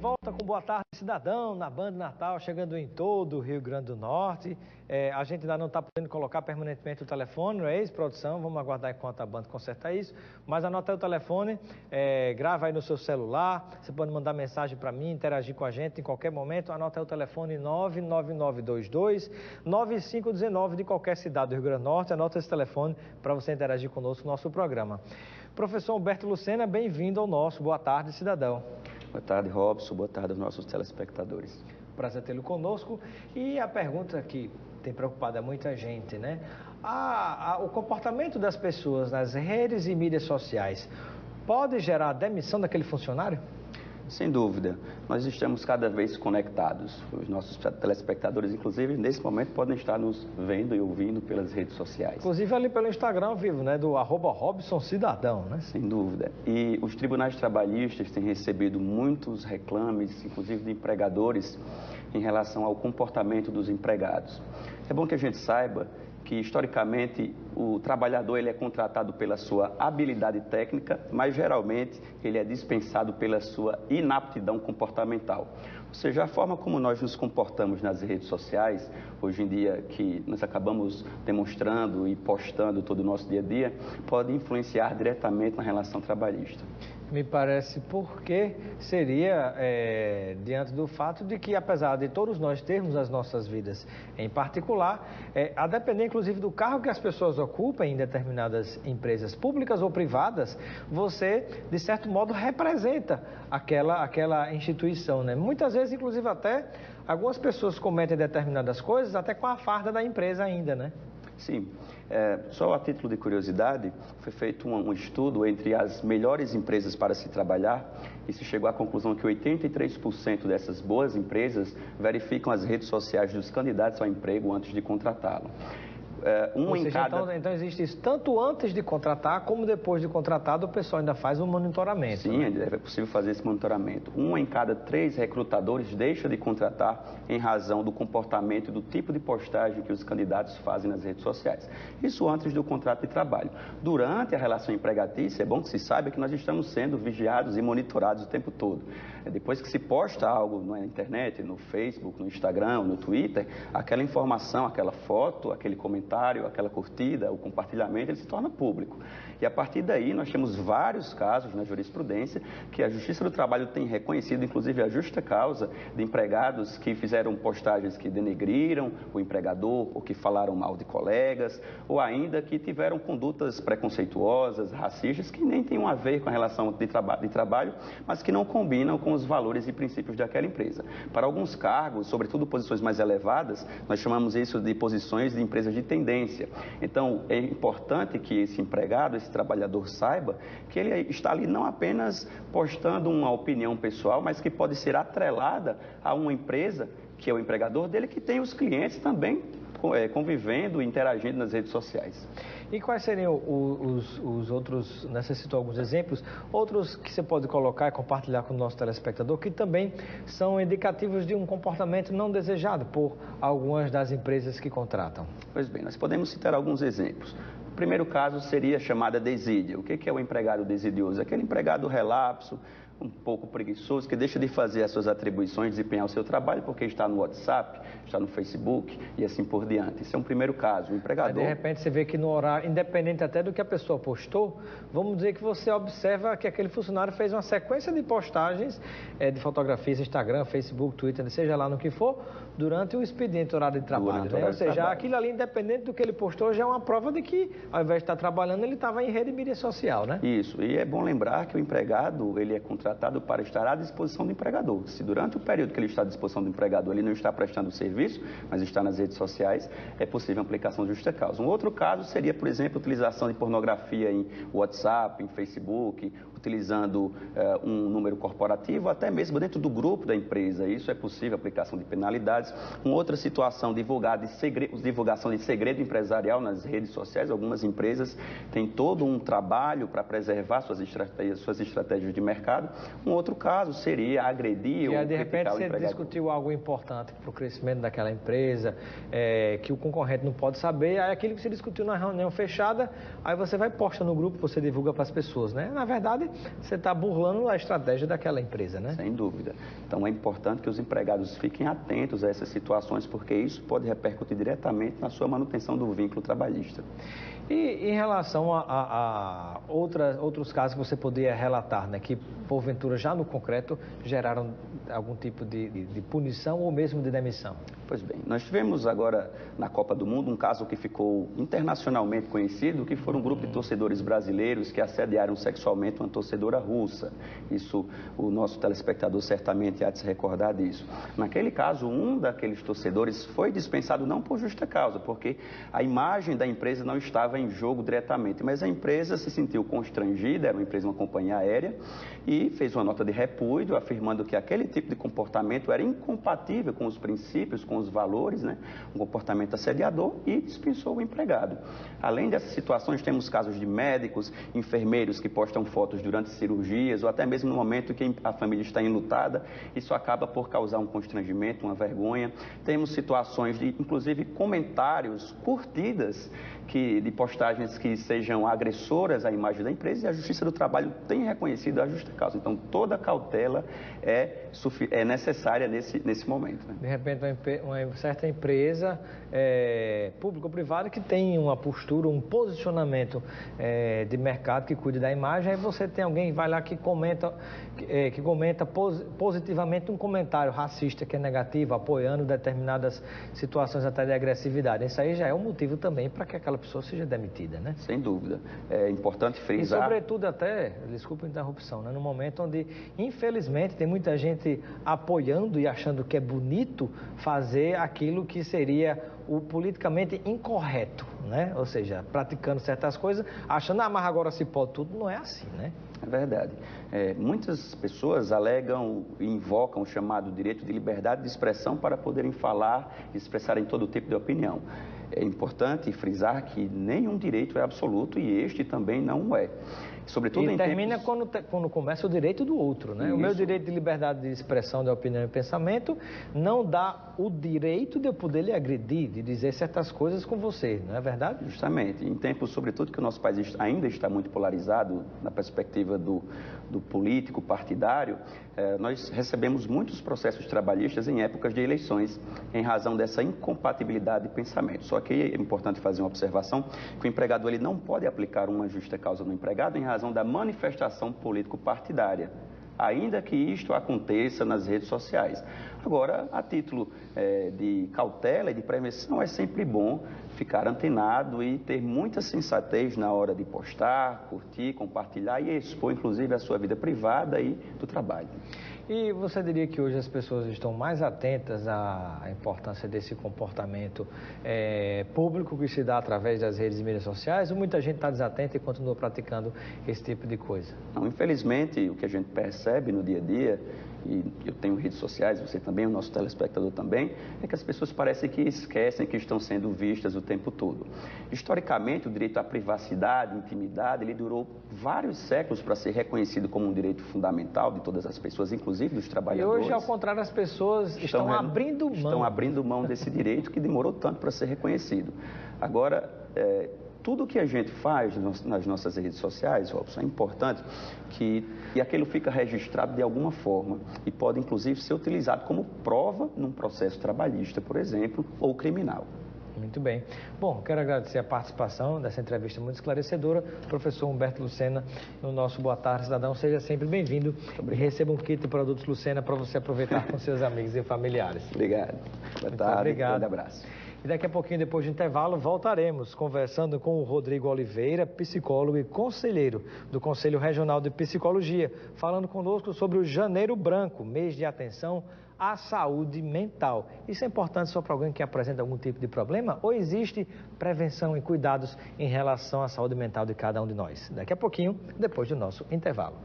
Volta com Boa Tarde Cidadão, na Band Natal, chegando em todo o Rio Grande do Norte. A gente ainda não está podendo colocar permanentemente o telefone, não é isso, produção? Vamos aguardar enquanto a Band conserta isso. Mas anota aí o telefone, grava aí no seu celular, você pode mandar mensagem para mim, interagir com a gente em qualquer momento. Anota aí o telefone 99922-9519 de qualquer cidade do Rio Grande do Norte. Anota esse telefone para você interagir conosco no nosso programa. Professor Humberto Lucena, bem-vindo ao nosso Boa Tarde Cidadão. Boa tarde, Robson. Boa tarde aos nossos telespectadores. Prazer tê-lo conosco. E a pergunta que tem preocupado muita gente, né? O comportamento das pessoas nas redes e mídias sociais pode gerar a demissão daquele funcionário? Sem dúvida. Nós estamos cada vez conectados. Os nossos telespectadores, inclusive, nesse momento, podem estar nos vendo e ouvindo pelas redes sociais. Inclusive ali pelo Instagram ao vivo, né? Do @RobsonCidadão, né? Sem dúvida. E os tribunais trabalhistas têm recebido muitos reclames, inclusive de empregadores, em relação ao comportamento dos empregados. É bom que a gente saiba que, historicamente, o trabalhador ele é contratado pela sua habilidade técnica, mas, geralmente, ele é dispensado pela sua inaptidão comportamental. Ou seja, a forma como nós nos comportamos nas redes sociais, hoje em dia, que nós acabamos demonstrando e postando todo o nosso dia a dia, pode influenciar diretamente na relação trabalhista. Me parece porque seria diante do fato de que, apesar de todos nós termos as nossas vidas em particular, a depender inclusive do cargo que as pessoas ocupam em determinadas empresas públicas ou privadas, você, de certo modo, representa aquela instituição, né? Muitas vezes, inclusive, até algumas pessoas cometem determinadas coisas até com a farda da empresa ainda, né? Sim. Só a título de curiosidade, foi feito um estudo entre as melhores empresas para se trabalhar e se chegou à conclusão que 83% dessas boas empresas verificam as redes sociais dos candidatos ao emprego antes de contratá-lo. Então existe isso tanto antes de contratar como depois de contratado, o pessoal ainda faz um monitoramento. Sim, né? É possível fazer esse monitoramento. 1 em cada 3 recrutadores deixa de contratar em razão do comportamento e do tipo de postagem que os candidatos fazem nas redes sociais. Isso antes do contrato de trabalho. Durante a relação empregatícia, é bom que se saiba que nós estamos sendo vigiados e monitorados o tempo todo. Depois que se posta algo na internet, no Facebook, no Instagram, no Twitter, aquela informação, aquela foto, aquele comentário, aquela curtida, o compartilhamento, ele se torna público. E a partir daí nós temos vários casos na jurisprudência que a Justiça do Trabalho tem reconhecido, inclusive a justa causa de empregados que fizeram postagens que denegriram o empregador ou que falaram mal de colegas ou ainda que tiveram condutas preconceituosas, racistas, que nem têm a ver com a relação de trabalho, mas que não combinam com os valores e princípios daquela empresa. Para alguns cargos, sobretudo posições mais elevadas, nós chamamos isso de posições de empresas de tendência. Então, é importante que esse empregado, esse trabalhador saiba que ele está ali não apenas postando uma opinião pessoal, mas que pode ser atrelada a uma empresa, que é o empregador dele, que tem os clientes também convivendo e interagindo nas redes sociais. E quais seriam os outros, né, você citou alguns exemplos, outros que você pode colocar e compartilhar com o nosso telespectador, que também são indicativos de um comportamento não desejado por algumas das empresas que contratam? Pois bem, nós podemos citar alguns exemplos. O primeiro caso seria a chamada desídia. O que é o empregado desidioso? Aquele empregado relapso, um pouco preguiçoso, que deixa de fazer as suas atribuições, desempenhar o seu trabalho porque está no WhatsApp, está no Facebook e assim por diante. Esse é um primeiro caso. O empregador... Aí, de repente você vê que no horário, independente até do que a pessoa postou, vamos dizer que você observa que aquele funcionário fez uma sequência de postagens de fotografias, Instagram, Facebook, Twitter, seja lá no que for, durante o expediente horário de trabalho, né? Ou seja, aquilo ali, independente do que ele postou, já é uma prova de que, ao invés de estar trabalhando, ele estava em rede de mídia social, né? Isso, e é bom lembrar que o empregado, ele é contratado para estar à disposição do empregador. Se durante o período que ele está à disposição do empregador, ele não está prestando serviço, mas está nas redes sociais, é possível a aplicação de justa causa. Um outro caso seria, por exemplo, a utilização de pornografia em WhatsApp, em Facebook, utilizando um número corporativo, até mesmo dentro do grupo da empresa. Isso é possível, aplicação de penalidades. Uma outra situação, divulgação de segredo empresarial nas redes sociais. Algumas empresas têm todo um trabalho para preservar suas estratégias de mercado. Um outro caso seria agredir ou criticar o empregador. De repente você discutiu algo importante para o crescimento daquela empresa, que o concorrente não pode saber, aí aquilo que você discutiu na reunião fechada, aí você vai posta no grupo, você divulga para as pessoas, né? Na verdade, você está burlando a estratégia daquela empresa, né? Sem dúvida. Então é importante que os empregados fiquem atentos a essas situações, porque isso pode repercutir diretamente na sua manutenção do vínculo trabalhista. E em relação a outros casos que você poderia relatar, né, que porventura já no concreto geraram algum tipo de punição ou mesmo de demissão? Pois bem, nós tivemos agora na Copa do Mundo um caso que ficou internacionalmente conhecido, que foi um grupo de torcedores brasileiros que assediaram sexualmente uma torcedora russa. Isso, o nosso telespectador certamente há de se recordar disso. Naquele caso, um daqueles torcedores foi dispensado não por justa causa, porque a imagem da empresa não estava em jogo diretamente, mas a empresa se sentiu constrangida, era uma empresa, uma companhia aérea, e fez uma nota de repúdio, afirmando que aquele tipo de comportamento era incompatível com os princípios, com os valores, né? Um comportamento assediador, e dispensou o empregado. Além dessas situações, temos casos de médicos, enfermeiros que postam fotos durante cirurgias, ou até mesmo no momento que a família está enlutada, isso acaba por causar um constrangimento, uma vergonha. Temos situações de, inclusive, comentários, curtidas, de postagens que sejam agressoras à imagem da empresa, e a Justiça do Trabalho tem reconhecido a justa causa. Então, toda cautela é necessária nesse momento, né? De repente, uma certa empresa, pública ou privada, que tem uma postura, um posicionamento de mercado que cuide da imagem, aí você tem alguém que vai lá que comenta positivamente um comentário racista que é negativo, apoiando determinadas situações até de agressividade. Isso aí já é um motivo também para que aquela pessoa seja demitida, né? Sem dúvida. É importante frisar... E sobretudo até, desculpa a interrupção, né? No momento onde, infelizmente, tem muita gente apoiando e achando que é bonito fazer aquilo que seria o politicamente incorreto, né? Ou seja, praticando certas coisas, achando, mas agora se pode tudo, não é assim, né? É verdade. Muitas pessoas alegam e invocam o chamado direito de liberdade de expressão para poderem falar e expressarem todo tipo de opinião. É importante frisar que nenhum direito é absoluto e este também não é. Sobretudo e termina quando começa o direito do outro, né? Isso. O meu direito de liberdade de expressão, de opinião e pensamento não dá o direito de eu poder lhe agredir, de dizer certas coisas com você, não é verdade? Justamente. Em tempos, sobretudo, que o nosso país ainda está muito polarizado na perspectiva do político partidário, nós recebemos muitos processos trabalhistas em épocas de eleições, em razão dessa incompatibilidade de pensamento. Só que é importante fazer uma observação, que o empregador ele não pode aplicar uma justa causa no empregado em razão da manifestação político-partidária, ainda que isto aconteça nas redes sociais. Agora, a título de cautela e de prevenção, é sempre bom ficar antenado e ter muita sensatez na hora de postar, curtir, compartilhar e expor, inclusive, a sua vida privada e do trabalho. E você diria que hoje as pessoas estão mais atentas à importância desse comportamento público que se dá através das redes e mídias sociais, ou muita gente está desatenta e continua praticando esse tipo de coisa? Não, infelizmente, o que a gente percebe no dia a dia, e eu tenho redes sociais, você também, o nosso telespectador também, é que as pessoas parecem que esquecem que estão sendo vistas o tempo todo. Historicamente, o direito à privacidade, intimidade, ele durou vários séculos para ser reconhecido como um direito fundamental de todas as pessoas, inclusive dos trabalhadores. E hoje, ao contrário, as pessoas estão abrindo mão. Estão abrindo mão desse direito que demorou tanto para ser reconhecido. Agora, tudo que a gente faz nas nossas redes sociais, Robson, é importante que aquilo fica registrado de alguma forma e pode, inclusive, ser utilizado como prova num processo trabalhista, por exemplo, ou criminal. Muito bem. Bom, quero agradecer a participação dessa entrevista muito esclarecedora. Professor Humberto Lucena, no nosso Boa Tarde, Cidadão, seja sempre bem-vindo e receba um kit de produtos Lucena para você aproveitar com seus amigos e familiares. Obrigado. Boa tarde. Obrigado. Um grande abraço. E daqui a pouquinho, depois do intervalo, voltaremos conversando com o Rodrigo Oliveira, psicólogo e conselheiro do Conselho Regional de Psicologia, falando conosco sobre o Janeiro Branco, mês de atenção à saúde mental. Isso é importante só para alguém que apresenta algum tipo de problema ou existe prevenção e cuidados em relação à saúde mental de cada um de nós? Daqui a pouquinho, depois do nosso intervalo.